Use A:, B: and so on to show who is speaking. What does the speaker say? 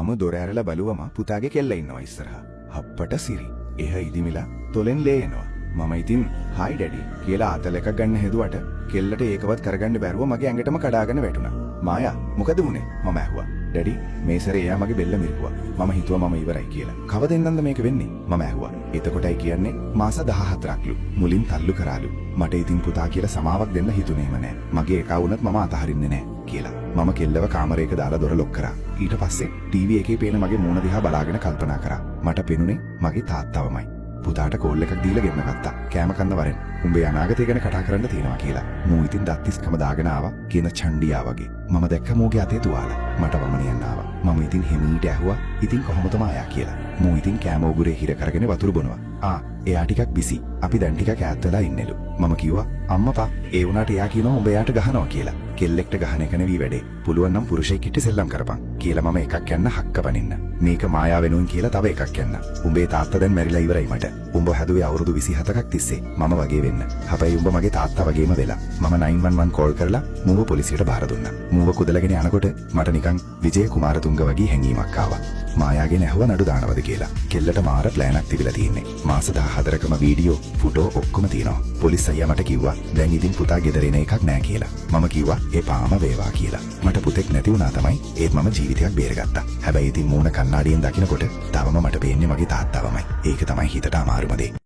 A: මම දොර ඇරලා බැලුවම පුතාගේ කෙල්ල ඉන්නවා ඉස්සරහා. අප්පට සිරි. එහ ඉදිමිලා තොලෙන් ලේ එනවා. මම ඉතින් "හායි ඩැඩි" කියලා ආතල් එකක් ගන්න හැදුවට කෙල්ලට ඒකවත් කරගන්න බැරුව මගේ ඇඟටම කඩාගෙන වැටුණා. "මායා මොකද වුනේ?" මම ඇහුවා. "ඩැඩි මේ සැරේ එයා මගේ බෙල්ල මිරිකුවා. මම හිතුවා මම ඉවරයි කියලා." "කවදෙන්දන්ද මේක වෙන්නේ?" මම ඇහුවා. "එතකොටයි කියන්නේ මාස 14ක්ලු. මුලින් තල්ලු කරාලු. මට ඉතින් පුතා කියලා සමාවක් දෙන්න හිතුනේම නෑ. මගේ එකා වුණත් මම අතහරින්නේ නෑ කියලා." මම කෙල්ලව කාමරයක දාලා දොර ලොක් කරා. ඊට පස්සේ ටීවී එකේ පේන මගේ මූණ දිහා බලාගෙන කල්පනා කරා. මට පෙනුනේ මගේ තාත්තවමයි. පුතාට කෝල් එකක් දීලා ගෙන්න ගත්තා. කෑම කන්න වරෙන්. "උඹේ අනාගතය ගැන කතා කරන්න තියෙනවා" කියලා. මූ ඉතින් දත්තිස්කම දාගෙන ආවා කියන චණ්ඩියා වගේ. මම දැක්ක මූගේ අතේ තුවාල. මට වමනියන්න ආවා. මම ඉතින් හිමීට ඇහුවා "ඉතින් කොහොමද මායා" කියලා. මූ ඉතින් කෑම උගුරේ හිර කරගෙන වතුර බොනවා. එයා ටිකක් බිසි. අපි දැන් ටිකක් ඈත් වෙලා ඉන්නෙලු. මම කිව්වා "අම්මපා ඒ වුණාට එයා කියනවා උඹ එයාට ගහනවා කියලා. කෙල්ලෙක්ට ගහන එක නෙවී වැඩේ. පුළුවන් නම් පුරුෂයෙක් හිටි සෙල්ලම් කරපන්" කියලා මම එකක් යන්න හක්ක පනින්න. "මේක මායා වෙනුවෙන් කියලා තව එකක් යන්න. උඹේ තාත්තා දැන් මැරිලා ඉවරයි මට. උඹ හැදුවේ අවුරුදු 27ක් තිස්සේ. මම වගේ වෙන්න. හැබැයි උඹ මගේ තාත්තා වගේම වෙලා." මම 911 කෝල් කරලා මූව පොලිසියට බාර දුන්නා. මූව කුදලගෙන යනකොට මට නිකන් විජය කුමාරතුංග වගේ හැඟීමක් ආවා. මායාගෙන ඇහුවා නඩු දානවද කියලා. කෙල්ලට මාර ප්ලෑනක් තිබිලා තියෙන්නේ. මාස 14කම වීඩියෝ, ෆොටෝ ඔක්කොම තියෙනවා. පොලිස් අයියා මට කිව්වා දැන් ඉතින් පුතා ගෙදර එන එකක් නෑ කියලා. මම කිව්වා එපාම වේවා කියලා. මට පුතෙක් නැති වුණා තමයි. ඒත් මම ජීවිතයක් බේරගත්තා. හැබැයි ඉතින් මූණ කණ්ණාඩියෙන් දකිනකොට තවම මට පේන්නේ මගේ තාත්තවමයි. ඒක තමයි හිතට අමාරුම දේ.